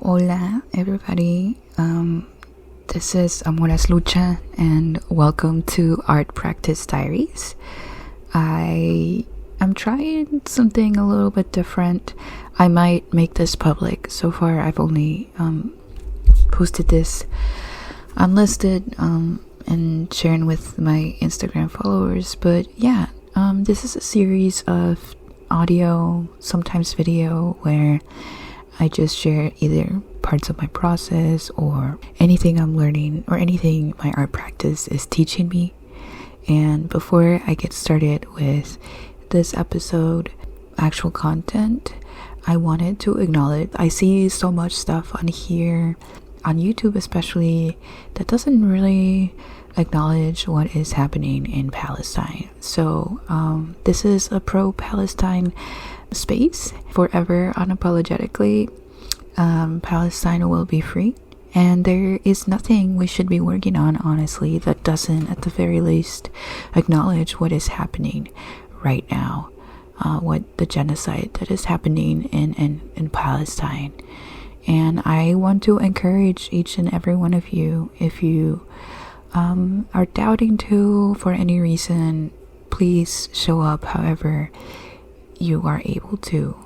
Hola everybody, this is Amoras Lucha and welcome to Art Practice Diaries. I am trying something a little bit different. I might make this public. So far I've only posted this unlisted and sharing with my Instagram followers, but yeah, this is a series of audio, sometimes video, where I just share either parts of my process or anything I'm learning or anything my art practice is teaching me. And before I get started with this episode, actual content, I wanted to acknowledge I see so much stuff on here, on YouTube especially, that doesn't really acknowledge what is happening in Palestine. So this is a pro-Palestine space. Forever, unapologetically, Palestine will be free, and there is nothing we should be working on, honestly, that doesn't at the very least acknowledge what is happening right now, what the genocide that is happening in Palestine. And I want to encourage each and every one of you, if you are doubting to for any reason, please show up however you are able to.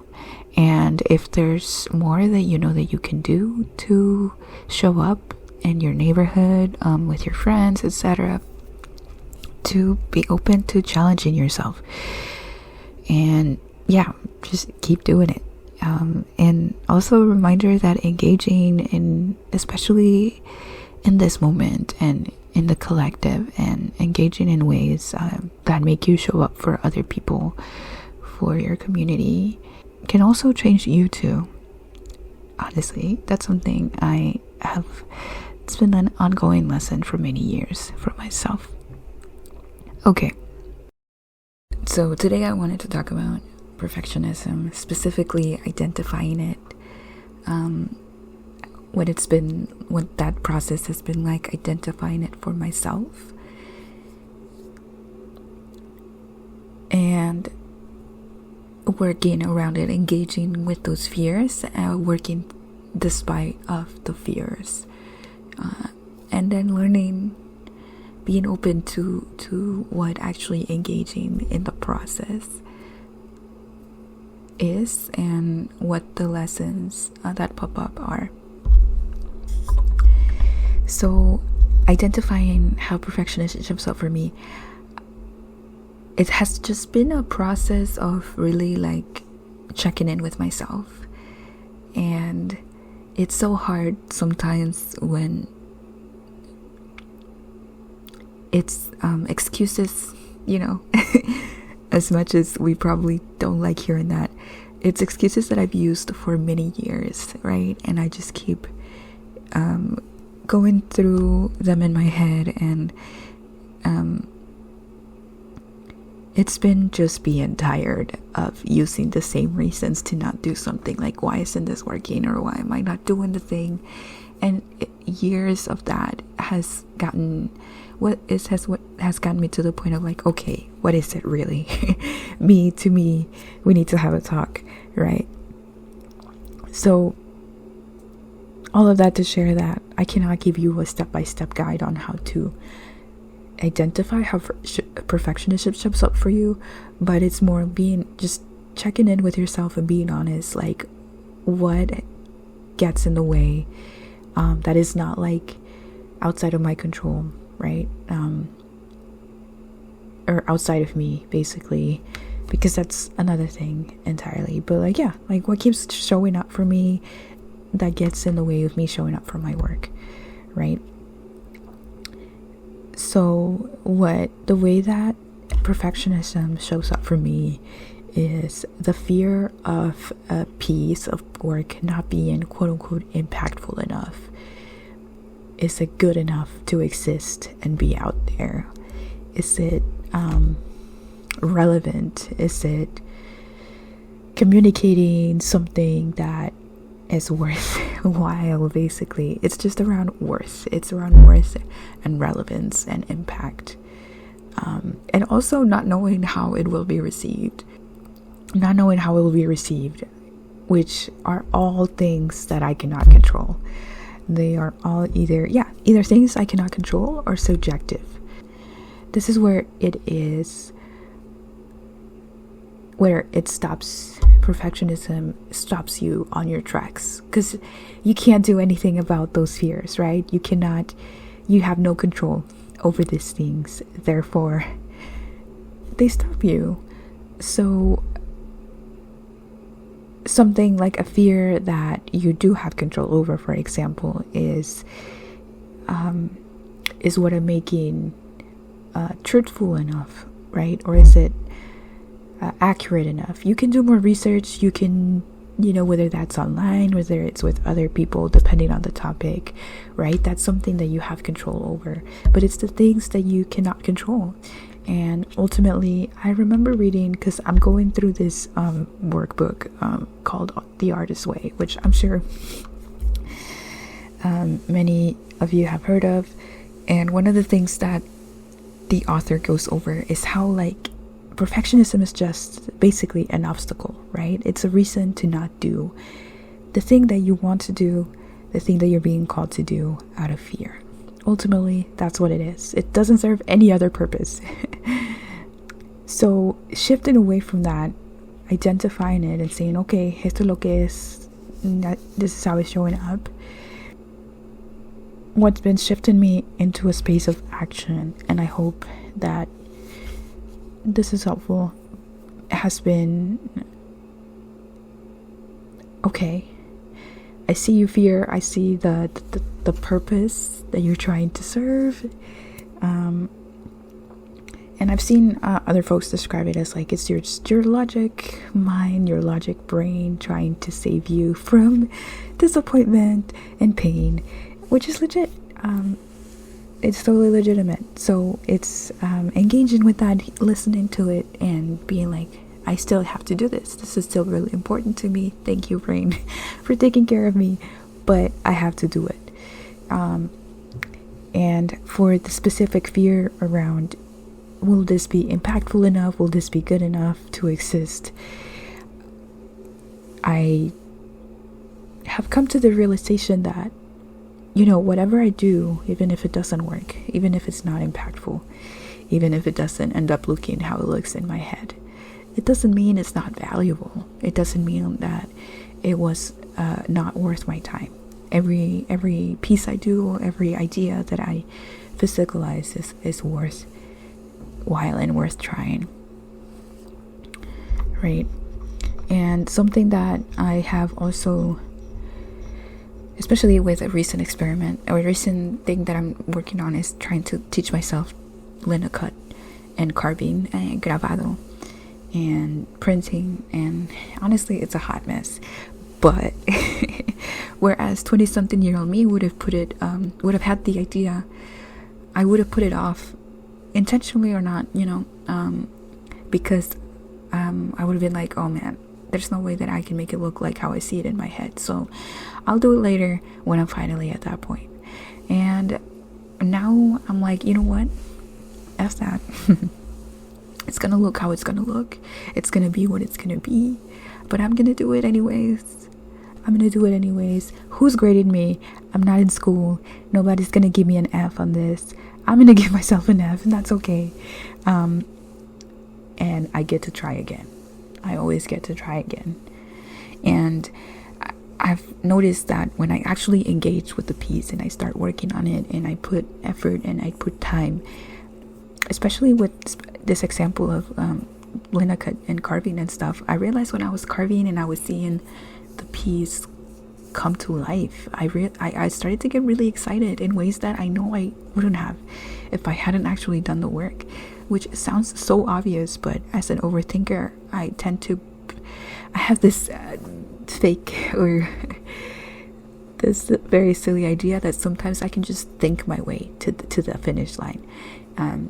And if there's more that you know that you can do to show up in your neighborhood, with your friends, etc., to be open to challenging yourself. And yeah, just keep doing it. And also a reminder that engaging in, especially in this moment and in the collective, and engaging in ways that make you show up for other people, for your community, can also change you too. Honestly, that's something it's been an ongoing lesson for many years for myself. Okay, so today I wanted to talk about perfectionism, specifically identifying it, what that process has been like, identifying it for myself, and working around it, engaging with those fears, working despite of the fears, and then learning, being open to what actually engaging in the process is, and what the lessons that pop up are. So identifying how perfectionism shows up for me, it has just been a process of really like checking in with myself. And it's so hard sometimes when it's excuses, as much as we probably don't like hearing that. It's excuses that I've used for many years, right? And I just keep going through them in my head, and it's been just being tired of using the same reasons to not do something, like why isn't this working, or why am I not doing the thing? And years of that has gotten what has gotten me to the point of like, okay, what is it really? me, we need to have a talk, right? So all of that to share that I cannot give you a step-by-step guide on how to identify how perfectionism shows up for you, but it's more just checking in with yourself and being honest, like what gets in the way, that is not like outside of my control, right? Or outside of me, basically, because that's another thing entirely. But like, yeah, like what keeps showing up for me that gets in the way of me showing up for my work, right? So the way that perfectionism shows up for me is the fear of a piece of work not being quote unquote impactful enough. Is it good enough to exist and be out there? Is it relevant? Is it communicating something that is worthwhile? Basically, it's just around worth. It's around worth and relevance and impact, and also not knowing how it will be received. which are all things that I cannot control. They are all either things I cannot control or subjective. This is where perfectionism stops you on your tracks, because you can't do anything about those fears, right? You have no control over these things, therefore they stop you. So something like a fear that you do have control over, for example, is what I'm making truthful enough, right? Or is it accurate enough? You can do more research. You can, whether that's online, whether it's with other people, depending on the topic, right? That's something that you have control over. But it's the things that you cannot control. And ultimately, I remember reading, because I'm going through this workbook called The Artist's Way, which I'm sure many of you have heard of. And one of the things that the author goes over is how, like, perfectionism is just basically an obstacle, right? It's a reason to not do the thing that you want to do, the thing that you're being called to do out of fear. Ultimately, that's what it is. It doesn't serve any other purpose. So shifting away from that, identifying it and saying, okay, esto lo que es, this is how it's showing up. What's been shifting me into a space of action, and I hope that this is helpful, has been, okay, I see you, fear. I see the purpose that you're trying to serve. And I've seen other folks describe it as like it's your logic mind, your logic brain trying to save you from disappointment and pain, which is legit. It's totally legitimate. So it's engaging with that, listening to it, and being like, I still have to do this. This is still really important to me. Thank you, brain, for taking care of me, but I have to do it. And for the specific fear around, will this be impactful enough? Will this be good enough to exist? I have come to the realization that, whatever I do, even if it doesn't work, even if it's not impactful, even if it doesn't end up looking how it looks in my head, it doesn't mean it's not valuable. It doesn't mean that it was not worth my time. Every piece I do, every idea that I physicalize is worthwhile and worth trying, right? And something that I have also, especially with a recent experiment or a recent thing that I'm working on, is trying to teach myself linocut and carving and grabado and printing, and honestly it's a hot mess. But whereas 20-something-year-old me would have had the idea, I would have put it off, intentionally or not, because I would have been like, oh man, there's no way that I can make it look like how I see it in my head, so I'll do it later when I'm finally at that point. And now I'm like, you know what, F that. It's gonna look how it's gonna look, it's gonna be what it's gonna be, but I'm gonna do it anyways. Who's grading me? I'm not in school. Nobody's gonna give me an F on this. I'm gonna give myself an F, and that's okay. And I get to try again. I always get to try again. And I've noticed that when I actually engage with the piece and I start working on it and I put effort and I put time, especially with this example of linocut and carving and stuff, I realized when I was carving and I was seeing the piece come to life, I started to get really excited in ways that I know I wouldn't have if I hadn't actually done the work, which sounds so obvious, but as an overthinker, I have this fake or this very silly idea that sometimes I can just think my way to the finish line.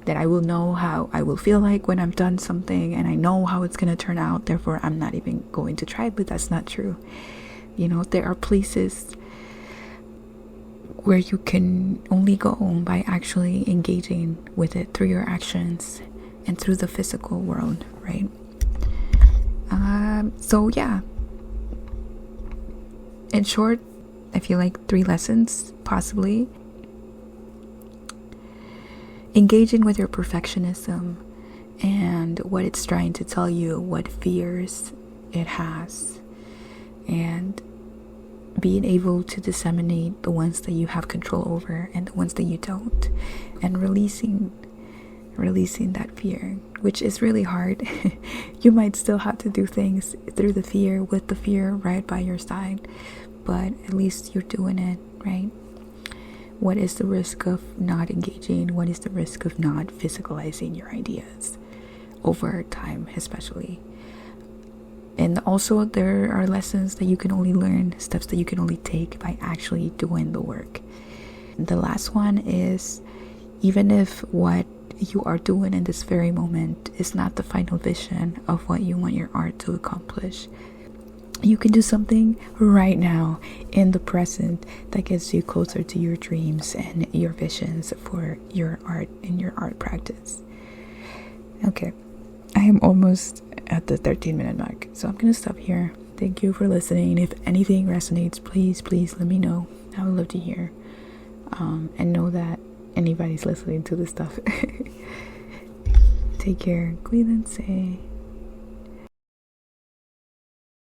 That I will know how I will feel like when I'm done something, and I know how it's going to turn out, therefore I'm not even going to try. But that's not true. There are places where you can only go by actually engaging with it through your actions and through the physical world, right? So yeah, in short, I feel like 3 lessons possibly. Engaging with your perfectionism and what it's trying to tell you, what fears it has, and being able to disseminate the ones that you have control over and the ones that you don't, and releasing that fear, which is really hard. You might still have to do things through the fear, with the fear right by your side, but at least you're doing it, right? What is the risk of not engaging? What is the risk of not physicalizing your ideas over time, especially? And also, there are lessons that you can only learn, steps that you can only take by actually doing the work. The last one is, even if what you are doing in this very moment is not the final vision of what you want your art to accomplish, you can do something right now in the present that gets you closer to your dreams and your visions for your art and your art practice. Okay, I am almost at the 13-minute mark, so I'm gonna stop here. Thank you for listening. If anything resonates, please let me know. I would love to hear and know that anybody's listening to this stuff. Take care. Cuídense.